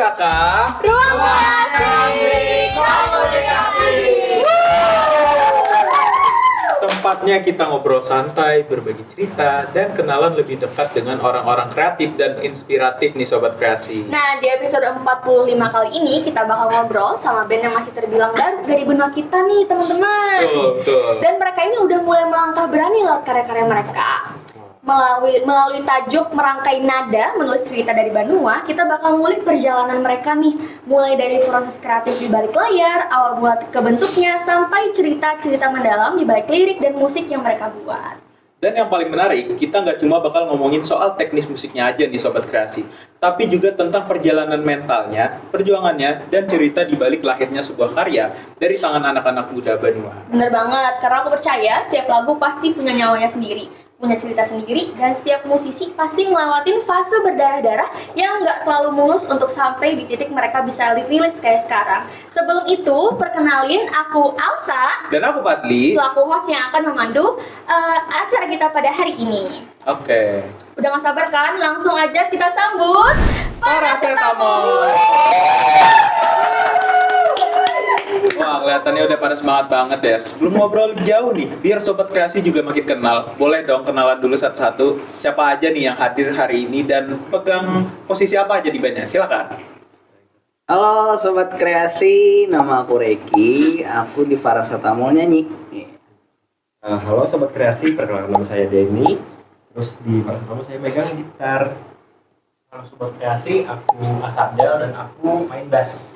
Raka. Ruang Komunikasi. Tempatnya kita ngobrol santai, berbagi cerita, dan kenalan lebih dekat dengan orang-orang kreatif dan inspiratif nih Sobat Kreasi. Nah, di episode 45 kali ini kita bakal ngobrol sama band yang masih terbilang baru dari benua kita nih teman-teman. Betul. Dan mereka ini udah mulai melangkah berani lewat karya-karya mereka. Melalui tajuk Merangkai Nada, menulis cerita dari Banua, kita bakal ngulik perjalanan mereka nih, mulai dari proses kreatif di balik layar, awal buat kebentuknya, sampai cerita-cerita mendalam di balik lirik dan musik yang mereka buat. Dan yang paling menarik, kita nggak cuma bakal ngomongin soal teknis musiknya aja nih Sobat Kreasi, tapi juga tentang perjalanan mentalnya, perjuangannya, dan cerita di balik lahirnya sebuah karya dari tangan anak-anak muda Banua. Bener banget, karena aku percaya setiap lagu pasti punya nyawanya sendiri, punya cerita sendiri, dan setiap musisi pasti ngelewatin fase berdarah-darah yang nggak selalu mulus untuk sampai di titik mereka bisa rilis kayak sekarang. Sebelum itu, perkenalin aku Alsa, Dan aku Padli. selaku host yang akan memandu acara kita pada hari ini. Oke. Udah gak sabar kan? Langsung aja kita sambut Paracetamol. Wah, kelihatannya udah pada semangat banget ya. Sebelum ngobrol jauh nih, biar Sobat Kreasi juga makin kenal. Boleh dong kenalan dulu satu-satu. Siapa aja nih yang hadir hari ini dan pegang posisi apa aja di bandnya? Silakan. Halo Sobat Kreasi, nama aku Reki, aku di Paracetamol nyanyi. Halo Sobat Kreasi, perkenalkan nama saya Denny. Terus di Paracetamol saya megang gitar. Halo Sobat Kreasi, aku Asabdel dan aku main bass.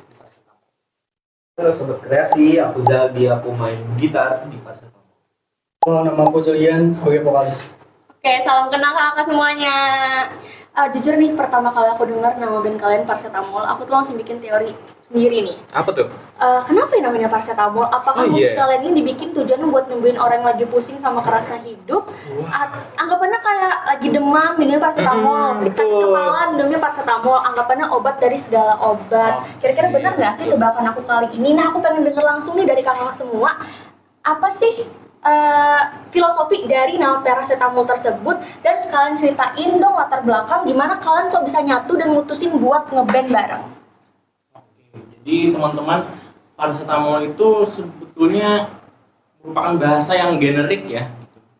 Halo Sobat Kreasi, aku Zaldi, aku main gitar di Paracetamol. Halo, nama aku Julian sebagai vokalis. Oke, salam kenal kakak semuanya. Jujur nih, pertama kali aku dengar nama band kalian Paracetamol, aku tuh langsung bikin teori sendiri nih. Apa tuh? Kenapa ya namanya Paracetamol? Apakah Oh, musik iya. kalian ini dibikin tujuannya buat nyembuhin orang yang lagi pusing sama kerasnya hidup? Anggapannya kayak lagi demam, minum paracetamol. Sakit betul. kepala, minumnya paracetamol. Anggapannya obat dari segala obat. Kira-kira benar nggak sih tebakan aku kali ini? Nah, aku pengen denger langsung nih dari kakak semua. Apa sih filosofi dari nama paracetamol tersebut? Dan sekalian ceritain dong latar belakang gimana kalian kok bisa nyatu dan mutusin buat ngeband bareng. Jadi teman-teman, paracetamol itu sebetulnya merupakan bahasa yang generik ya.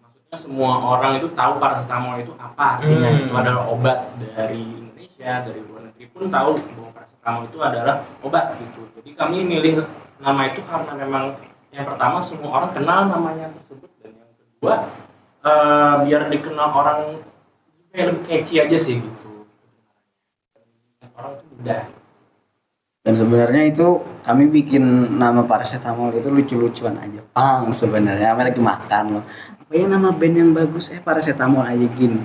Maksudnya semua orang itu tahu paracetamol itu apa artinya. Itu adalah obat dari Indonesia, dari luar negeri pun tahu bahwa paracetamol itu adalah obat gitu. Jadi kami milih nama itu karena memang yang pertama semua orang kenal namanya tersebut, dan yang kedua biar dikenal orang kayak lebih catchy aja sih gitu. Orang itu mudah. Dan sebenarnya itu kami bikin nama Paracetamol itu lucu-lucuan aja. Pang sebenarnya, kami lagi makan loh. Apa ya nama band yang bagus? Paracetamol aja gini.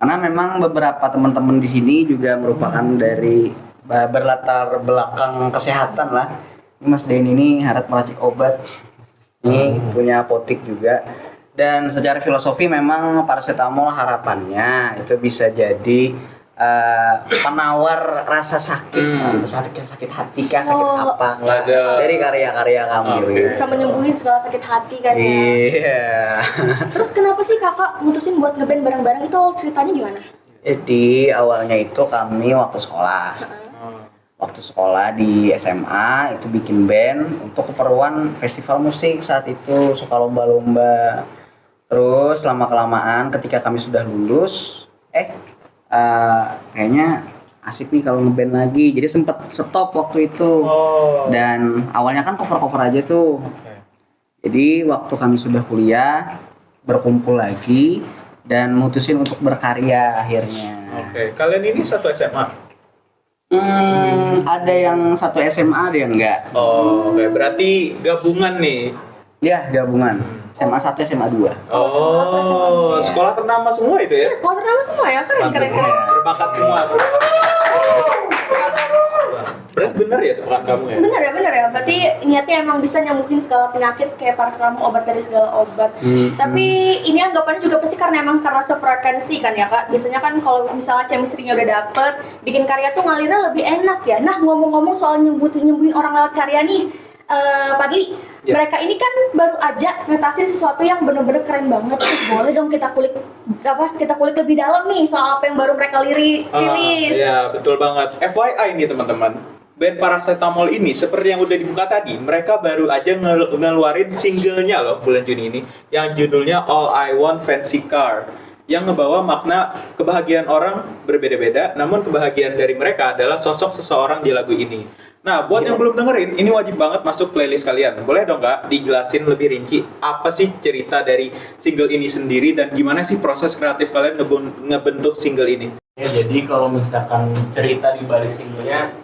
Karena memang beberapa teman-teman di sini juga merupakan dari berlatar belakang kesehatan lah. Ini Mas Denny ini harap meracik obat. Ini punya apotik juga. Dan secara filosofi memang paracetamol harapannya itu bisa jadi penawar rasa sakit, sakit hati kah, sakit Oh. apa Ada. dari karya-karya kami. Oke. Bisa menyembuhin segala sakit hati kan ya. Iya. Terus kenapa sih kakak mutusin buat ngeband bareng-bareng, itu awal ceritanya gimana? Jadi awalnya itu kami waktu sekolah. Waktu sekolah di SMA itu bikin band untuk keperluan festival musik saat itu, suka lomba-lomba. Terus lama-kelamaan ketika kami sudah lulus, kayaknya asik nih kalau ngeband lagi. Jadi sempet stop waktu itu. Dan awalnya kan cover-cover aja tuh. Jadi waktu kami sudah kuliah, berkumpul lagi dan mutusin untuk berkarya akhirnya. Oke, kalian ini satu SMA? Ada yang satu SMA, ada yang enggak. Oh, oke. Berarti gabungan nih. Ya, gabungan. SMA 1, SMA 2. Oh, sekolah ternama semua itu ya? Iya, sekolah ternama semua ya, keren. Berbakat semua, bro. Berarti bener ya tebakan kamu ya? Bener ya, berarti niatnya emang bisa nyembuhin segala penyakit kayak paracetamol, obat dari segala obat. Tapi ini anggapannya juga pasti karena sefrekuensi kan ya kak. Biasanya kan kalau misalnya chemistry-nya udah dapet, bikin karya tuh ngalirnya lebih enak ya. Nah, ngomong-ngomong soal nyembuhin orang lewat karya nih, Padli, Ya. mereka ini kan baru aja ngetasin sesuatu yang bener-bener keren banget. Boleh dong kita kulik lebih dalam nih soal apa yang baru mereka rilis. Iya, betul banget. FYI nih teman-teman, band Paracetamol ini seperti yang udah dibuka tadi, mereka baru aja ngeluarin singlenya loh bulan Juni ini, yang judulnya All I Want Fancy Car, yang ngebawa makna kebahagiaan orang berbeda-beda, namun kebahagiaan dari mereka adalah sosok seseorang di lagu ini. Nah, buat yang belum dengerin, ini wajib banget masuk playlist kalian. Boleh dong Kak, dijelasin lebih rinci apa sih cerita dari single ini sendiri dan gimana sih proses kreatif kalian ngebentuk single ini? Ya, jadi kalau misalkan cerita di balik singlenya,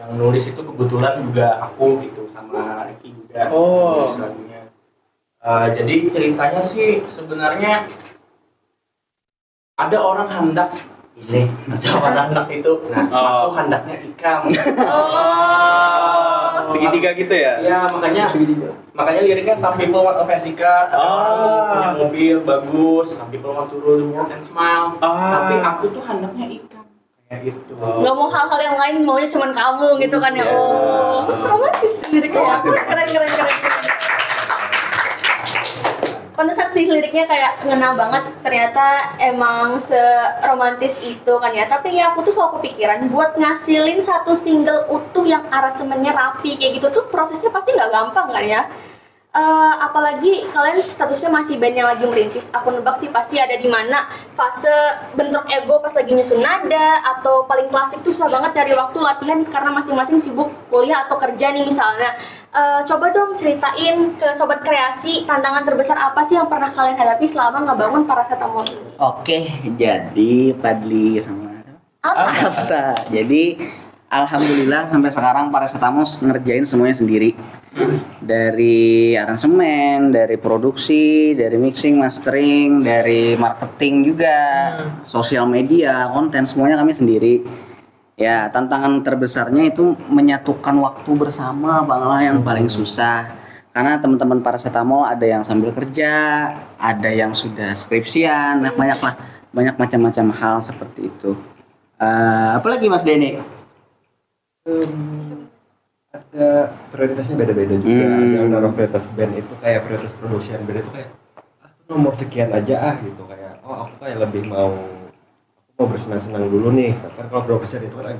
yang nulis itu kebetulan juga aku gitu, sama Ricky juga nulis lagunya. Jadi ceritanya sih sebenarnya ada orang hendak ini, ada orang hendak itu. Nah, aku hendaknya ikam. Segitiga gitu ya? Ya, makanya liriknya some people want a fancy car, ada orang punya mobil bagus, some people want to rule the world and smile. Tapi aku tuh hendaknya ikam. Kayak gitu. Nggak mau hal-hal yang lain, maunya cuman kamu gitu kan ya. Oh, romantis liriknya. Keren. Pantesan sih liriknya kayak ngena banget, ternyata emang seromantis itu kan ya. Tapi ya aku tuh selalu kepikiran buat ngasilin satu single utuh yang aransemennya rapi kayak gitu tuh prosesnya pasti nggak gampang kan ya. Apalagi kalian statusnya masih band yang lagi merintis. Aku nebak sih pasti ada di mana fase bentrok ego pas lagi nyusun nada, atau paling klasik tuh susah banget dari waktu latihan karena masing-masing sibuk kuliah atau kerja nih misalnya. Coba dong ceritain ke Sobat Kreasi, tantangan terbesar apa sih yang pernah kalian hadapi selama ngebangun Paracetamol ini? Oke, jadi Padli sama Alsa. Jadi alhamdulillah sampai sekarang Paracetamol ngerjain semuanya sendiri. Dari aransemen, dari produksi, dari mixing, mastering, dari marketing juga, sosial media, konten, semuanya kami sendiri. Ya, tantangan terbesarnya itu menyatukan waktu bersama Bang lah yang paling susah. Karena teman-teman Paracetamol ada yang sambil kerja, ada yang sudah skripsian, banyak macam-macam hal seperti itu. Apalagi Mas Denny? Ada prioritasnya beda-beda juga. Ada yang naruh prioritas band itu kayak prioritas produksi band itu kayak nomor sekian aja gitu, kayak aku kayak lebih mau bersenang-senang dulu nih. Kan kalau produksi itu kan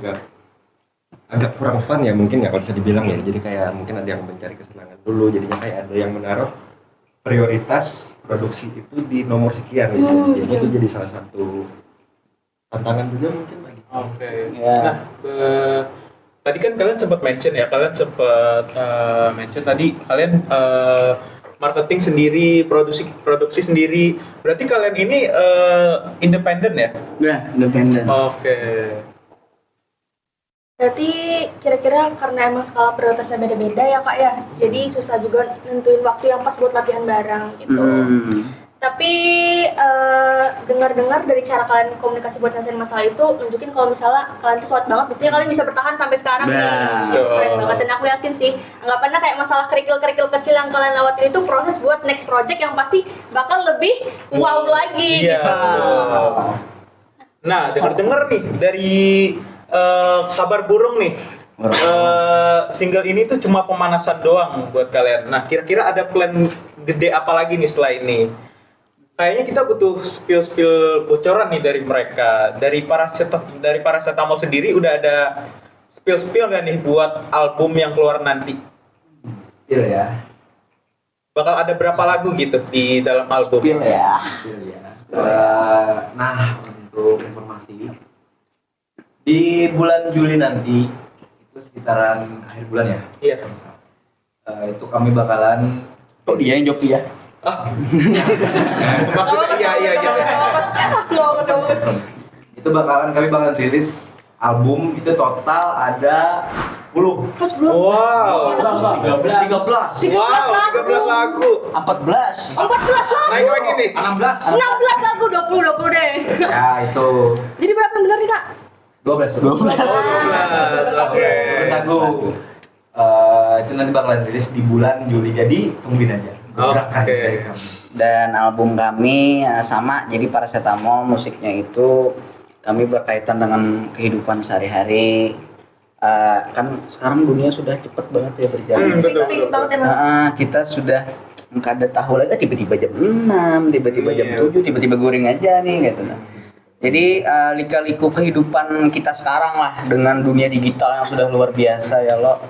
agak kurang fun ya mungkin ya kalau bisa dibilang ya. Jadi kayak mungkin ada yang mencari kesenangan dulu, jadinya kayak ada yang menaruh prioritas produksi itu di nomor sekian gitu. Jadi itu jadi salah satu tantangan juga mungkin lagi. Oke. Nah, tadi kan kalian sempat mention tadi kalian marketing sendiri, produksi sendiri. Berarti kalian ini independen ya? Ya, independen. Oke. Berarti kira-kira karena emang skala prioritasnya beda-beda ya Kak ya, jadi susah juga nentuin waktu yang pas buat latihan bareng gitu. Tapi dengar-dengar dari cara kalian komunikasi buat nyelesain masalah itu nunjukin kalau misalnya kalian tuh solid banget, buktinya kalian bisa bertahan sampai sekarang nih. Itu keren banget, dan aku yakin sih anggapannya kayak masalah kerikil-kerikil kecil yang kalian lewatin itu proses buat next project yang pasti bakal lebih wow lagi gitu. Nah, dengar nih dari kabar burung nih. Single ini tuh cuma pemanasan doang buat kalian. Nah, kira-kira ada plan gede apa lagi nih setelah ini? Kayaknya kita butuh spill bocoran nih dari mereka. Dari Paracetamol sendiri udah ada spill nggak nih buat album yang keluar nanti? Spill ya. Bakal ada berapa lagu gitu di dalam album? Spill ya. Nah, untuk informasi di bulan Juli nanti itu sekitaran akhir bulan ya. Iya. Itu kami bakalan Dia yang joki ya. Maksudnya iya. Itu kami bakalan rilis album itu total ada 10. Wow. 13 lagu. 14 lagu. Naik lagi nih. 16 lagu, 20 deh. Ya, itu Jadi berapa bener nih Kak? 12 lagu. Itu nanti bakalan rilis di bulan Juli, jadi tungguin aja. Gerakan dari kami. Dan album kami sama, jadi Paracetamol musiknya itu kami berkaitan dengan kehidupan sehari-hari, kan sekarang dunia sudah cepet banget ya berjalan. Fix banget emang. Kita sudah nggak ada tahu lagi tiba-tiba jam 6, tiba-tiba jam 7, tiba-tiba goreng aja nih gitu. Jadi lika-liku kehidupan kita sekarang lah dengan dunia digital yang sudah luar biasa ya lo.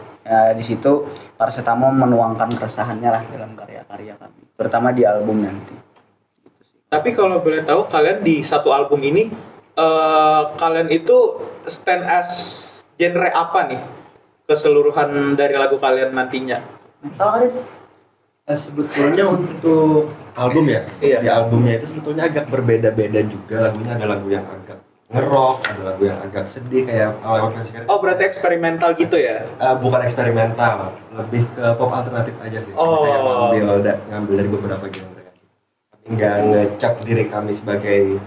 Di situ Paracetamol menuangkan keresahannya lah dalam karya-karya kami, terutama di album nanti. Tapi kalau boleh tahu kalian di satu album ini kalian itu stand as genre apa nih keseluruhan dari lagu kalian nantinya? Sebetulnya untuk album ya, Iya. di albumnya itu sebetulnya agak berbeda-beda juga. Lagunya ada lagu yang agak nge-rock, ada lagu yang agak sedih kayak Lewat Kasih. Oh berarti eksperimental gitu ya? Bukan eksperimental, lebih ke pop alternatif aja sih. Oh. Kayak ngambil dari beberapa genre. Tapi nggak ngecap diri kami sebagai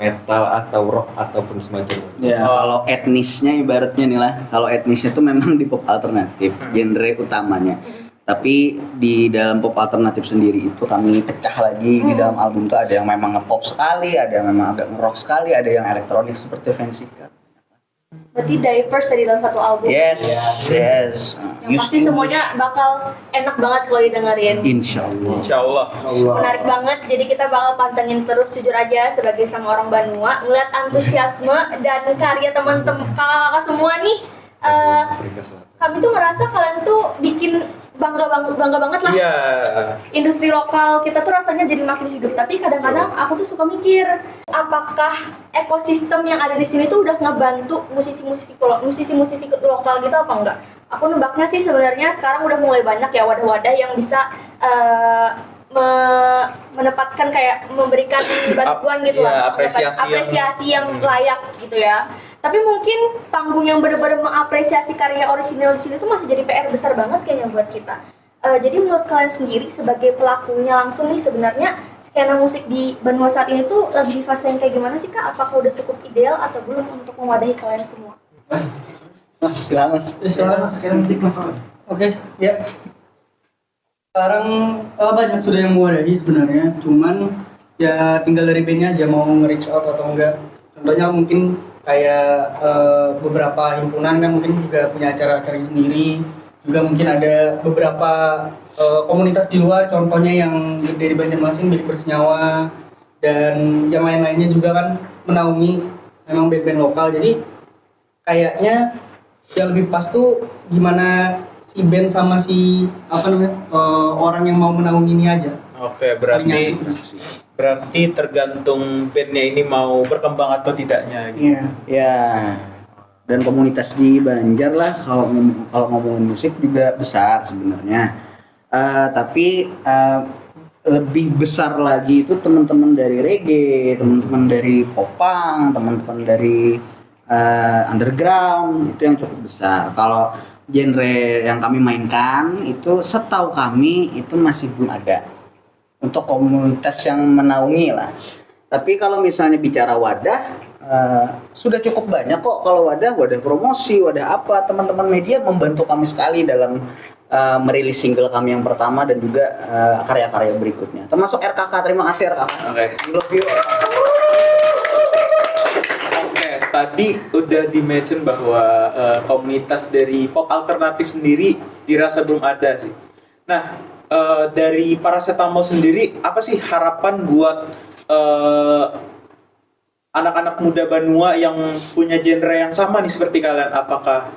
metal atau rock ataupun semacamnya. Ya, kalau etnisnya ibaratnya nih lah. Kalau etnisnya tuh memang di pop alternatif, genre utamanya. Tapi di dalam pop alternatif sendiri itu kami pecah lagi. Di dalam album tuh ada yang memang nge-pop sekali, ada yang memang agak nge-rock sekali, ada yang elektronik seperti Fansika. Berarti diverse ya di dalam satu album. Yes. Yang pasti semuanya bakal enak banget kalau didengerin. Insyaallah. Insyaallah. Menarik banget, jadi kita bakal pantengin terus. Jujur aja sebagai sama orang Banua, ngeliat antusiasme dan karya teman-teman kakak-kakak semua nih. Kami tuh ngerasa kalian tuh bikin bangga banget lah. Iya. Industri lokal kita tuh rasanya jadi makin hidup. Tapi kadang-kadang aku tuh suka mikir, apakah ekosistem yang ada di sini tuh udah ngebantu musisi-musisi lokal gitu apa enggak? Aku nebaknya sih sebenarnya sekarang udah mulai banyak ya wadah-wadah yang bisa menempatkan kayak memberikan bantuan gitu lah, apresiasi yang layak gitu ya. Tapi mungkin panggung yang benar-benar mengapresiasi karya orisinal di sini tuh masih jadi PR besar banget kayaknya buat kita. Jadi menurut kalian sendiri sebagai pelakunya langsung nih sebenarnya skena musik di Banua saat ini tuh lagi di fase yang kayak gimana sih Kak? Apakah udah cukup ideal atau belum untuk mewadahi kalian semua? Silakan mas. Oke, ya. Sekarang banyak sudah yang mewadahi sebenarnya, cuman ya tinggal dari bandnya aja mau nge-reach out atau enggak. Contohnya mungkin kayak beberapa himpunan kan mungkin juga punya acara-acaranya sendiri, juga mungkin ada beberapa komunitas di luar, contohnya yang gede di Banjarmasin, Bilik Bersenyawa, dan yang lain-lainnya juga kan menaungi memang band-band lokal. Jadi kayaknya yang lebih pas tuh gimana si band sama si orang yang mau menaungi ini aja. Oke, berarti tergantung bandnya ini mau berkembang atau tidaknya gitu. Iya. Ya. Dan komunitas di Banjar lah kalau ngomongin musik juga besar sebenarnya. Tapi lebih besar lagi itu teman-teman dari reggae, teman-teman dari popang, teman-teman dari underground, itu yang cukup besar. Kalau genre yang kami mainkan itu setahu kami itu masih belum ada untuk komunitas yang menaungi lah. Tapi kalau misalnya bicara wadah, sudah cukup banyak kok. Kalau wadah promosi, wadah apa, teman-teman media membantu kami sekali dalam merilis single kami yang pertama dan juga karya-karya berikutnya. Termasuk RKK, terima kasih RKK. Oke. Love you. Oke, tadi udah di-mention bahwa komunitas dari pop alternatif sendiri dirasa belum ada sih. Nah, dari Paracetamol sendiri, apa sih harapan buat anak-anak muda Banua yang punya genre yang sama nih seperti kalian? Apakah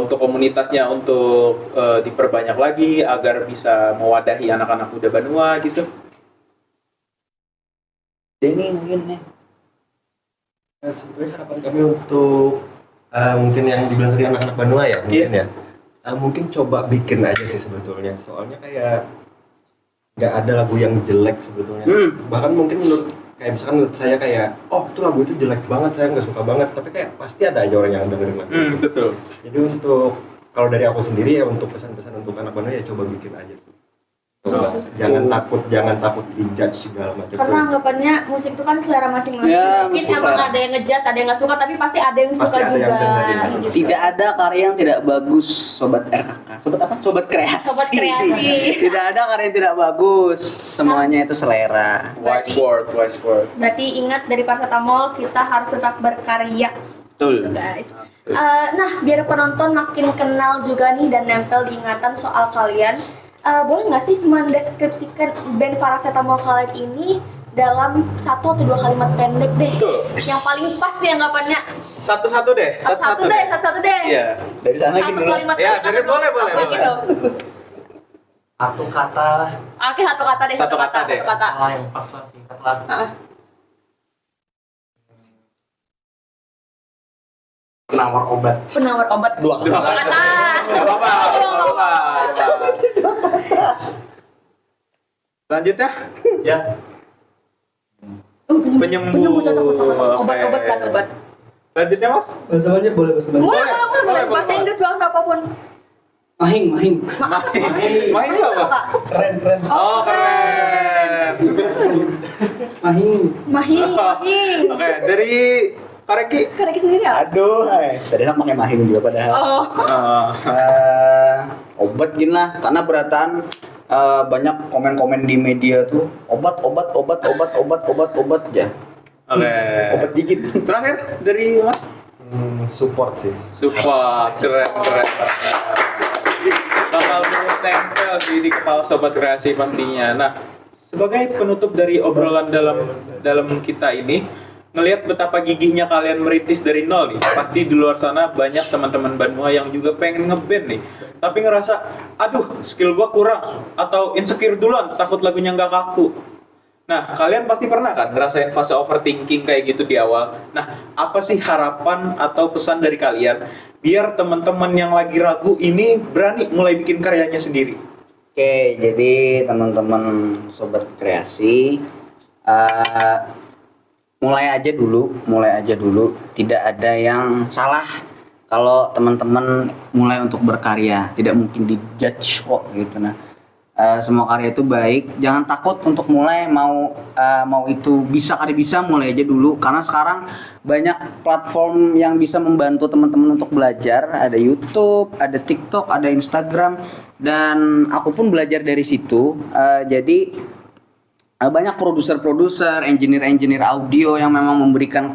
untuk komunitasnya untuk diperbanyak lagi agar bisa mewadahi anak-anak muda Banua gitu? Denny mungkin nih. Sebetulnya harapan kami untuk mungkin yang dibilang tadi anak-anak Banua ya mungkin ya. Mungkin coba bikin aja sih sebetulnya. Soalnya kayak nggak ada lagu yang jelek sebetulnya. Bahkan mungkin menurut saya kayak, oh itu lagu itu jelek banget, saya nggak suka banget. Tapi kayak pasti ada aja orang yang dengerin lagu itu. Betul. Jadi untuk kalau dari aku sendiri ya untuk pesan-pesan untuk anak Banua ya coba bikin aja sih. Coba. Jangan takut dijudge segala macam. Karena anggapannya musik itu kan selera masing-masing. Ya, Mungkin musik emang selera. ada yang ngejat, ada yang nggak suka, tapi pasti ada yang suka Pasti ada juga. yang dengerin. Gitu. Tidak ada karya yang tidak bagus, sobat RKK. Sobat apa? Sobat kreasi. Sobat kreasi. Tidak ada karya yang tidak bagus. Semuanya itu selera. Wise word. Berarti ingat dari Paracetamol kita harus tetap berkarya. Betul. Gitu, guys. Nah, biar penonton makin kenal juga nih dan nempel di ingatan soal kalian, boleh nggak sih mendeskripsikan band Paracetamol kalian ini dalam 1 atau 2 kalimat pendek deh? Betul. Yang paling pas nih anggapannya. Satu-satu deh. Satu-satu deh. Iya. Dari sana Satu gini. kalimat Ya, pendek dari atau boleh, apa boleh. gitu. Satu kata lah. Oke, satu kata deh. Satu kata deh. Satu kata. Yang pas lah, singkat lah. Heeh. Penawar obat. Penawar obat. Dua Dua Dua kata. kata. Nggak apa-apa. Lanjut ya. Ya. Penyembuh. Cocok. Obat-obat kan, obat. Lanjutnya Mas. Bahasa Banjar boleh bahasa Banjar. Boleh. Bahasa Inggris, bahasa apapun. Mahing. Main itu apa? Keren. Oh, keren. Mahing. Mahing. Oke, dari Kareki. Kareki sendiri ya? Aduh, tadi enak pakai mahing juga padahal. Oh. Obat gini lah, karena beratan banyak komen-komen di media tuh obat aja. Oke. Obat gigit. Terakhir dari Mas. Support sih. Support, keren. Bakal terus tempel di kepala sobat kreasi pastinya. Nah, sebagai penutup dari obrolan dalam kita ini, ngelihat betapa gigihnya kalian merintis dari nol nih. Pasti di luar sana banyak teman-teman Banua yang juga pengen ngeband nih. Tapi ngerasa, aduh skill gua kurang atau insecure duluan, takut lagunya nggak kaku. Nah, kalian pasti pernah kan ngerasain fase overthinking kayak gitu di awal. Nah, apa sih harapan atau pesan dari kalian biar teman-teman yang lagi ragu ini berani mulai bikin karyanya sendiri? Oke, jadi teman-teman sobat kreasi, mulai aja dulu. Tidak ada yang salah kalau teman-teman mulai untuk berkarya. Tidak mungkin dijudge kok gitu. Nah, semua karya itu baik. Jangan takut untuk mulai, mau itu bisa mulai aja dulu. Karena sekarang banyak platform yang bisa membantu teman-teman untuk belajar. Ada YouTube, ada TikTok, ada Instagram, dan aku pun belajar dari situ. Jadi banyak produser-produser, engineer audio yang memang memberikan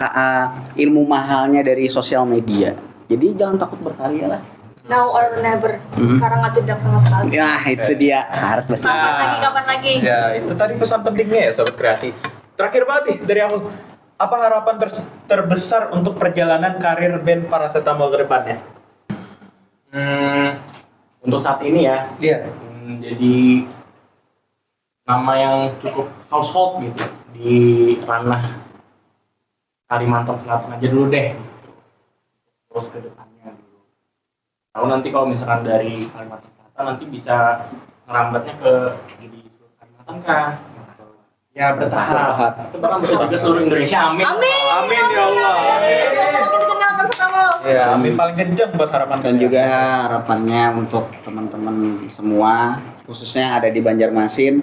ilmu mahalnya dari sosial media. Jadi jangan takut berkarya lah. Now or never. Sekarang nggak tidak sama sekali. Ya itu dia harus besar. Kapan lagi? Ya, itu tadi pesan pentingnya ya sobat kreasi. Terakhir banget nih dari aku. Apa harapan terbesar untuk perjalanan karir band Paracetamol ke depannya? Untuk saat ini ya. Iya. Jadi nama yang cukup household gitu di ranah Kalimantan Selatan aja dulu deh. Terus ke depannya dulu. Lalu nanti kalau misalkan dari Kalimantan Selatan nanti bisa ngerambatnya ke jadi Kalimantan kah? Ya bertahap. Itu bahkan bisa juga seluruh Indonesia. Amin. Amin ya Allah. Makin kenal Paracetamol. Ya, amin paling kenceng buat harapan Dan juga harapannya untuk teman-teman semua, khususnya yang ada di Banjarmasin,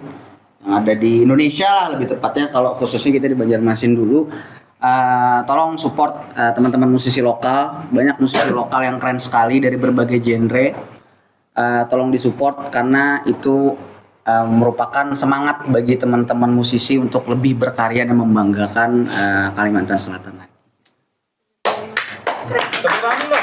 yang ada di Indonesia lah lebih tepatnya, kalau khususnya kita di Banjarmasin dulu, tolong support teman-teman musisi lokal. Banyak musisi lokal yang keren sekali dari berbagai genre. Tolong disupport karena itu merupakan semangat bagi teman-teman musisi untuk lebih berkarya dan membanggakan Kalimantan Selatan. Tepuk tangan dulu.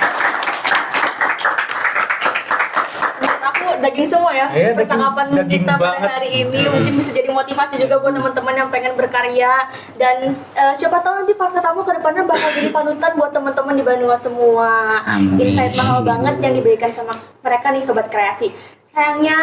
Menurut aku daging semua ya. Iya, Percakapan daging kita pada banget. hari ini mungkin bisa jadi motivasi juga buat teman-teman yang pengen berkarya, dan siapa tahu nanti Paracetamol ke depannya bakal jadi panutan buat teman-teman di Banua semua. Amin. Insight mahal banget yang diberikan sama mereka nih sobat kreasi. Sayangnya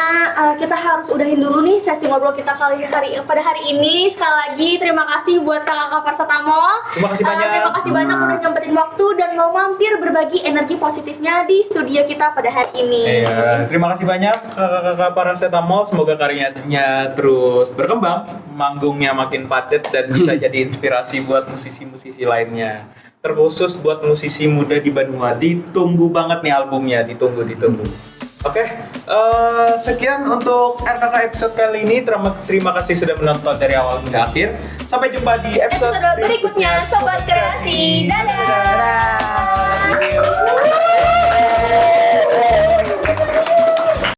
kita harus udahin dulu nih sesi ngobrol kita pada hari ini. Sekali lagi terima kasih buat kakak Paracetamol. Terima kasih banyak. Terima kasih banyak udah nyempetin waktu dan mau mampir berbagi energi positifnya di studio kita pada hari ini. Iya, terima kasih banyak kakak-kakak Paracetamol. Semoga karyanya terus berkembang, manggungnya makin padat dan bisa jadi inspirasi buat musisi-musisi lainnya. Terkhusus buat musisi muda di Banua. Ditunggu banget nih albumnya, ditunggu. Oke, sekian untuk RKK episode kali ini. Terima kasih sudah menonton dari awal hingga akhir. Sampai jumpa di episode berikutnya Sobat Kreasi. Dadah. Dadah.